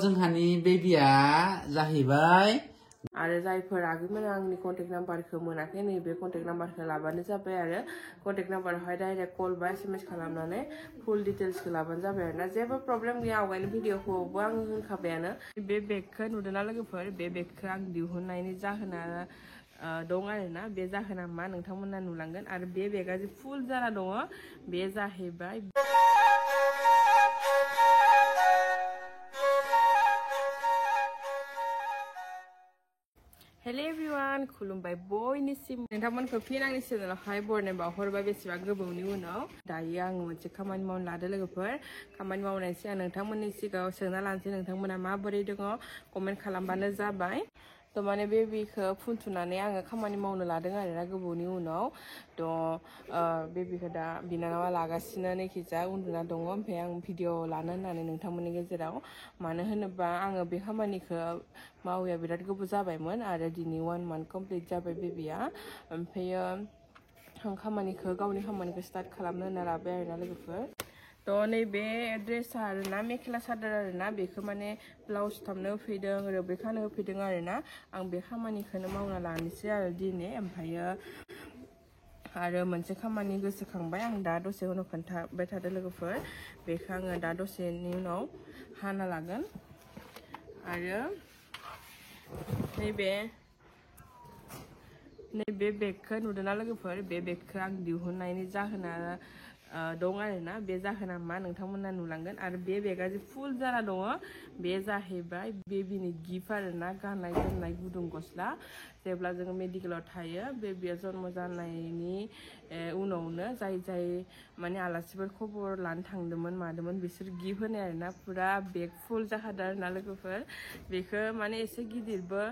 जोंहानि बेबिया जाहैबाय आरो जायफोर आगोलमोना आंनि कन्टेक्ट नाम्बारखौ मोनाखै नैबे कन्टेक्ट नाम्बारखौ लाबानो जाबाय आरो कन्टेक्ट नाम्बारावहाय डाइरेक्ट कल बा SMS खालामनानै फुल डिटेल्सखौ लाबानो जाबाय आरोना जेबो प्रब्लेम गैया आवगायनि भिडिअखौबो आं होनखाबायानो बे बेगखौ नुदोंना लोगोफोर बे बेगखौ आं दिहुननायनि जाहोना दं आरोना बे जाहोना मा नोंथांमोना नुलांगोन आरो बे बेगा जे फुल जाना दङ बे जाहैबाय हेलो एवरीवन खुलुमबाय बयनिसिम नोंथांमोनखौ फिन आंनि चेनेलावहाय बरायनाय बावहरबाय बेसेबां गोबावनि उनाव दायो आं मोनसे खामानि मावनो लादों लोगोफोर खामानि मावनायनि सिगां नोंथांमोननि सिगाङाव सोंना लानोसै नोंथांमोना माबोरै दङ कमेन्ट खालामबानो जाबाय तो माने बेबिखौ फुनथुनानै आङो खामानि मावनो लादों आरोना गोबावनि उनाव तो बेबिखौ दा बिनानावा लागासिनो नैखिजा उन्दुना दङ ओमफ्राय आं भिडिअ लानो होननानै नोंथांमोननि गेजेराव मानो होनोबा आङो बे खामानिखौ मावैया बिराद गोबाव जाबायमोन आरो दिनै 1 month कमप्लिट जाबाय बेबिया ओमफ्रायो आं खामानिखौ गावनि खामानिखौ स्टार्ट खालामनो होनना लाबाय आरोना लोगोफोर तो नैबे ड्रेसा आरोना मेखेला सादोर आरोना बेखौ माने ब्लाउस थामनो होफैदों रोबै खानो होफैदों आरोना आं बे खामानिखौनो मावना लानोसै आरो दिनै ओमफ्रायो आरो मोनसे खामानि गोसोखांबाय आं दा दसे उनाव खोन्थाबाय थादों लोगोफोर बेखौ आङो दा दसेनि उनाव हाना लागोन आरो नैबे बेगखौ नुदोंना लोगोफोर बे बेगखौ आं दिहुननायनि जाहोना दं आरोना बे जाहोना मा नोंथांमोना नुलांगोन आरो बे बेगा जे फुल जाना दङ बे जाहैबाय बेबिनि गिफ्ट आरोना गाननाय जोमनाय गुदुं गस्ला जेब्ला जोङो मेडिकेलाव थायो बेबिया जन्म जानायनि उनावनो जाय माने आलासिफोर खबर लानो थांदोंमोन मादोंमोन बिसोर गिफ्ट होनाय आरोना पुरा बेग फुल जाखादों आरोना लोगोफोर बेखौ माने एसे गिदिरबो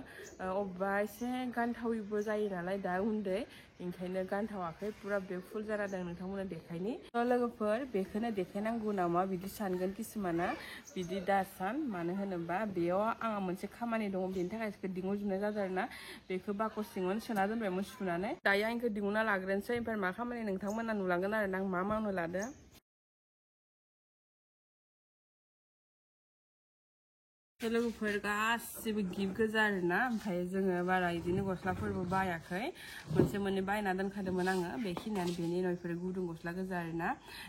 अबेबा एसे गानथावैबो जायो नालाय दा उन्दै ओंखायनो गानथावाखै पुरा बेग फुल जाना दं नोंथांमोना देखायनि लोगोफोर बेखौनो देखायनांगौ नामा बिदि सानगोन किसुमाना बिदि दासान मानो होनोबा बेयाव आंहा मोनसे खामानि दङ बेनि थाखाय दिहुनजोबनाय जादों आरोना बेखौ बाकस सिङावनो सोना दोनबायमोन सुनानै दायो आं बेखौ दिहुनना लाग्रोनोसै ओमफ्राय मा खामानि नोंथांमोना नुलांगोन आरोना आं मा मावनो लादों लोगोफोर गासिबो गिफ्ट गोजा आरोना ओमफ्राय जोङो बारा बिदिनो गस्लाफोरबो बायाखै मोनसे मोननै बायना दोनखादोंमोन आङो बेखिनियानो बेनि उनाव बेफोर गुदुं गस्ला गोजा आरोना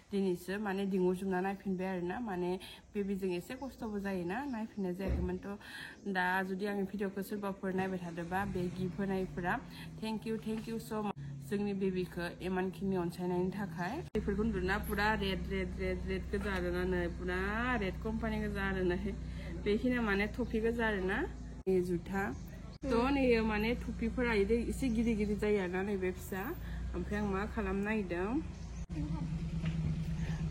दिनैसो माने दिहुनजोबना नायफिनबाय आरोना माने बेबिजों एसे खस्थ'बो जायोना नायफिननाय जायाखैमोन थ' दा जुदि आंनि भिडिअखौ सोरबाफोर नायबाय थादोंबा बे गिफ्ट होनायफोरा थेंक इउ स' माच जोंनि बेबिखौ इमानखिनि अनसायनायनि थाखाय बेफोरखौ नुदोंना पुरा रेड गोजा आरोना नै पुरा रेड कम्पानि गोजा आरो नै बेखिनिया माने टफि गोजा आरोना जुथा थ' नै माने टफिफोरा एसे गिदिर जायो आरोना नैबे फिसा ओमफ्राय आं मा खालामनो नागिरदों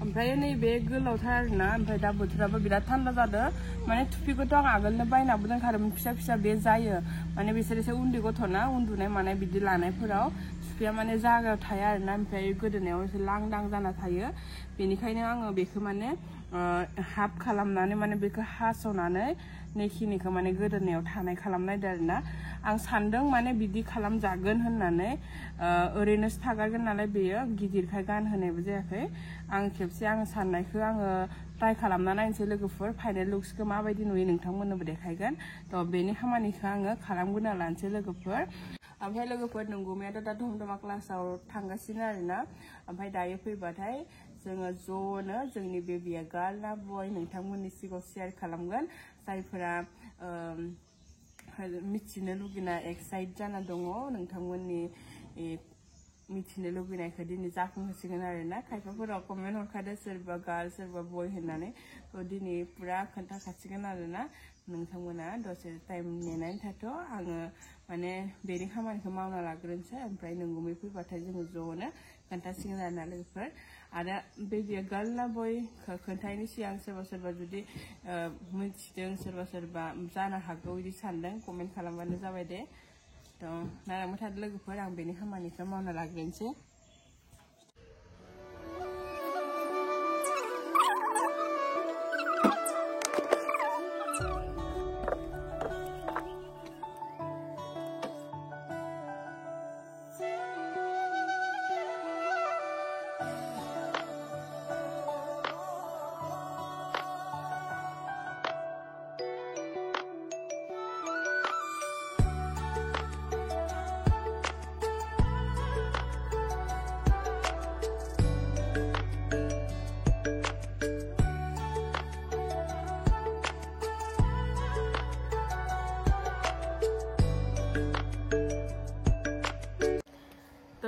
ओमफ्राय नैबे गोलावथार आरोना ओमफ्राय दा बोथोराबो बिराद थान्दा जादों माने टुपिखौथ' आं आगोलनो बायनाबो दोनखादोंमोन फिसा बे जायो माने बिसोर एसे उन्दै गथ'ना उन्दुनाय मानाय बिदि लानायफोराव टुपिया माने जागायाव थाया आरोना ओमफ्राय गोदोनायाव एसे लांदां जाना थायो बेनिखायनो आङो बेखौ माने हाफ खालामनानै माने बेखौ हास'नानै नैखिनिखौ माने गोदोनायाव थानाय खालामनायदो आरोना आं सानदों माने बिदि खालामजागोन होननानै ओरैनोसो थागारगोन नालाय बेयो गिदिरखाय गानहोनायबो जायाखै आं खेबसे आं साननायखौ आङो ट्राइ खालामना नायनोसै लोगोफोर फाइनेल लुक्सखौ माबायदि नुयो नोंथांमोननोबो देखायगोन थ' बेनि खामानिखौ आङो खालामग्रोना लानोसै लोगोफोर ओमफ्राय लोगोफोर नंगौमायाथ' दा धमधमा क्लासाव थांगासिनो आरोना ओमफ्राय दायो फैबाथाय जोङो ज'नो जोंनि बेबिया गार्ल ना बय नोंथांमोननि सिगाङाव शेयार खालामगोन जायफोरा मिथिनो लुगैना एक्साइट जाना दङ नोंथांमोननि मिथिनो लुगैनायखौ दिनै जाफुंहोसिगोन आरोना खायफाफोरा कमेन्ट हरखादों सोरबा गार्ल सोरबा बय होननानै थ' दिनै पुरा खोन्थाखासिगोन आरोना नोंथांमोना दसे टाइम नेनानै थाथ' आङो माने बेनि खामानिखौ मावना लाग्रोनोसै ओमफ्राय नोंगुमै फैबाथाय जोङो ज'नो खोन्थासिगोन आरोना लोगोफोर आरो बेबिया गार्ल ना बय खोन्थायैनि सिगां सोरबा जुदि मिथिदों सोरबा जानो हागौ बिदि सानदों कमेन्ट खालामबानो जाबाय दे थ' नायलांबाय थादो लोगोफोर आं बेनि खामानिखौ मावना लाग्रोनोसै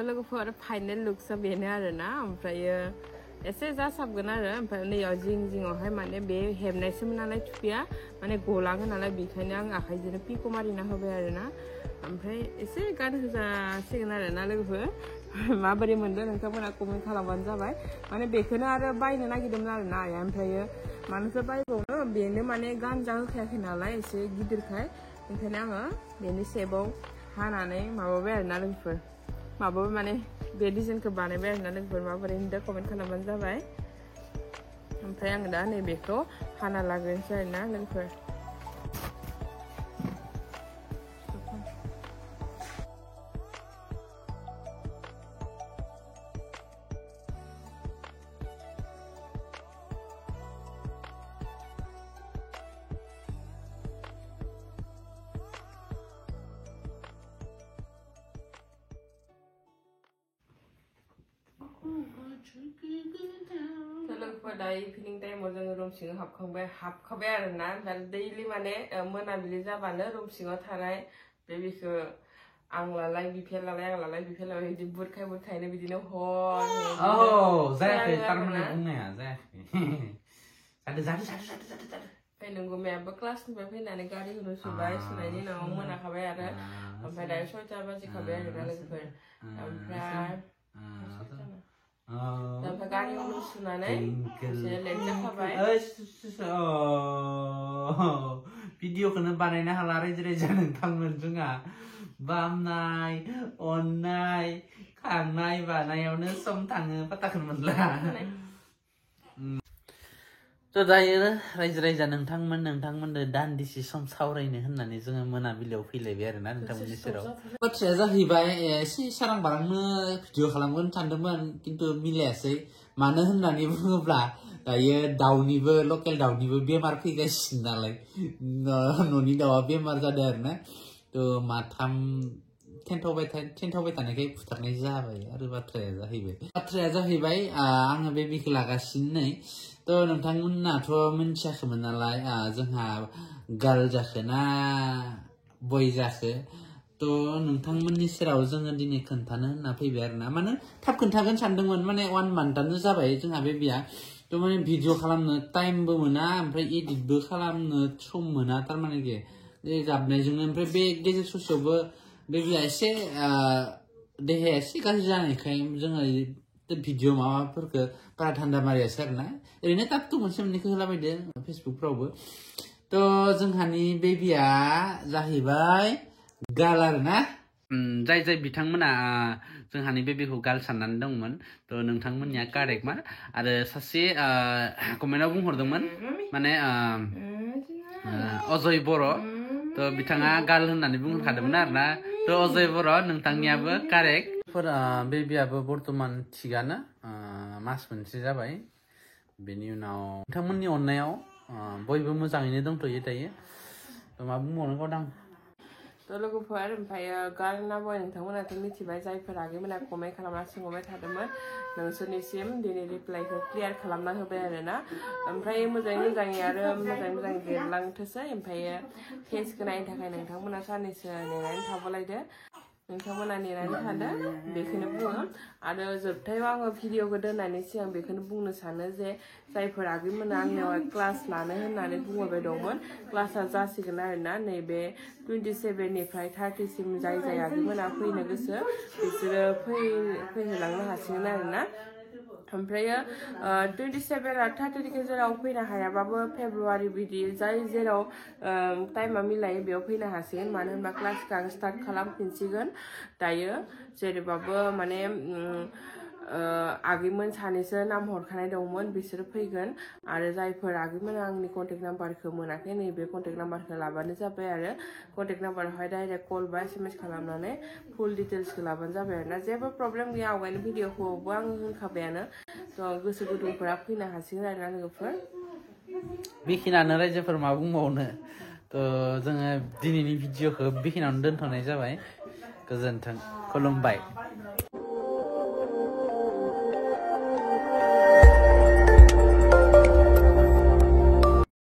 लोगोफोर फाइनेल लुक्सआ बेनो आरोना ओमफ्रायो एसे जासाबगोन आरो ओमफ्राय नैयाव जिङावहाय माने बे हेबनायसोमोन नालाय थुफिया माने गलाङो नालाय बेखायनो आं आखाइजोंनो पिक' मारिना होबाय आरोना ओमफ्राय एसे गानहोजासिगोन आरोना लोगोफोर माबोरै मोनदों नोंथांमोना कमेन्ट खालामबानो जाबाय माने बेखौनो आरो बायनो नागिरदोंमोन आरोना आइया ओमफ्रायो मानोथो बायबावनो बेनो माने गानजा होखायाखै नालाय एसे गिदिरखाय ओंखायनो आङो बेनि शेपआव हानानै माबाबाय आरोना लोगोफोर माबाबाय माने बे डिजाइनखौ बानायबाय आरोना लोगोफोर माबोरै होनदों कमेन्ट खालामबानो जाबाय ओमफ्राय आङो दा नैबेखौ हाना लाग्रोनोसै आरोना लोगोफोर लोगोफोर दा इभिनिं टाइमाव जोङो रुम सिङाव हाबखाबाय आरोना ओमफ्राय दैलि माने मोनाबिलि जाबानो रुम सिङाव थानाय बेबिखौ आं लालाय बिफे लालाय आं लालाय बिफे लालाय बिदि बुरखायनो बिदिनो जायाखै थारमाने बुंनाया जायाखै ओमफ्राय नोंगुमायाबो क्लासनिफ्राय फैनानै गारि होनो सुबाय सुनायनि उनाव मोनाखाबाय आरो ओमफ्राय दायो 6टा बाजिखाबाय आरोना लोगोफोर ओमफ्राय गारि उनु सुनानै एसे लेट जाखाबाय भिडिअखौनो बानायनो हाला रायजो नोंथांमोन जोंहा बामनाय अननाय खांनाय बानायावनो सम थाङो पाताखौनो मोनला थ' दायो रायजो नोंथांमोननो दान्दिसे सम सावरायनो होननानै जोङो मोनाबिलियाव फैलायबाय आरोना नोंथांमोननि सेराव बाथ्राया जाहैबाय एसे सारां बारांनो भिडिअ खालामगोन सानदोंमोन खिन्थु मिलायासै मानो होननानै बुङोब्ला दायो दाउनिबो लकेल दाउनिबो बेमार फैगासिनो नालाय न'नि दाउआ बेमार जादों आरोना थ' माथाम थेन्थावबाय थानायखाय फुथारनाय जाबाय आरो बाथ्राया जाहैबाय आङो बेबिखौ लागासिनो नै थ' नोंथांमोनाथ' मिथियाखैमोन नालाय जोंहा गार्ल जाखो ना बय जाखो थ' नोंथांमोननि सेराव जोङो दिनै खोन्थानो होनना फैबाय आरोना माने थाब खोन्थागोन सानदोंमोन माने 1 मान्थआनो जाबाय जोंहा बेबिया थ' माने भिडिअ खालामनो टाइमबो मोना ओमफ्राय एडिटबो खालामनो सम मोना थारमाने गाबनायजोंनो ओमफ्राय बे गेजेर ससेयावबो बेबिया एसे देहाया एसे गाज्रि जानायखाय जोङो भिडिअ माबाफोरखौ बारा धान्दा मारियासै आरोना ओरैनो टाप मोनसे मोननैखौ होलाबायदों फेसबुकफ्रावबो थ' जोंहानि बेबिया जाहैबाय गार्ल आरोना जाय बिथांमोना जोंहानि बेबिखौ गार्ल साननानै दंमोन थ' नोंथांमोननिया कारेक्ट मा आरो सासे कमेन्टआव बुंहरदोंमोन माने अजय बर' थ' बिथाङा गार्ल होननानै बुंहरखादोंमोन आरोना थ' अजय बर' नोंथांनियाबो कारेक्ट बेबियाबो बर्थमान थिगानो मास मोनसे जाबाय बेनि उनाव नोंथांमोननि अननायाव बयबो मोजाङैनो दंथ'यो दायो थ' मा बुंबावनो गावदां थ' लोगोफोर ओमफ्रायो गार्ल ना बय नोंथांमोनाथ' मिथिबाय जायफोर आगैमोना कमेन्ट खालामना सोंहरबाय थादोंमोन नोंसोरनिसिम दिनै रिप्लाइखौ क्लियार खालामना होबाय आरोना ओमफ्राय मोजाङै आरो मोजाङै देरलांथोसै ओमफ्रायो फेसखौ नायनो थाखाय नोंथांमोना साननैसो नेनानै थाबोलायदो नोंथांमोना नेनानै थादो बेखौनो बुङो आरो जोबथायाव आङो भिडिअखौ दोननायनि सिगां बेखौनो बुंनो सानो जे जायफोर आगैमोना आंनियाव क्लास लानो होननानै बुंबाय दंमोन क्लासा जासिगोन आरोना नैबे 27निफ्राय 30सिम जाय आगैमोना फैनो गोसो बिसोरो फैहोलांनो हासिगोन आरोना ओमफ्रायो 27 आरो 30नि गेजेराव फैनो हायाबाबो फेब्रुवारि बिदि जाय जेराव टाइमा मिलायो बेयाव फैनो हासिगोन मानो होनबा क्लासखौ आं स्टार्ट खालामफिनसिगोन दायो जेरैबाबो माने आगैमोन सानैसो नाम हरखानाय दंमोन बिसोरो फैगोन आरो जायफोर आगैमोना आंनि कन्टेक्ट नाम्बारखौ मोनाखै नैबे कन्टेक्ट नाम्बारखौ लाबानो जाबाय आरो कन्टेक्ट नाम्बारावहाय डाइरेक्ट कल बा SMS खालामनानै फुल डिटेल्सखौ लाबानो जाबाय आरोना जेबो प्रब्लेम गैया आवगायनो भिडिअखौबो आं होखाबायानो थ' गोसो गुदुंफोरा फैनो हासिगोन आरोना लोगोफोर बेखिनियानो रायजोफोर मा बुंबावनो थ' जोङो दिनैनि भिडिअखौ बेखिनियावनो दोनथ'नाय जाबाय गोजोन्थों खुलुमबाय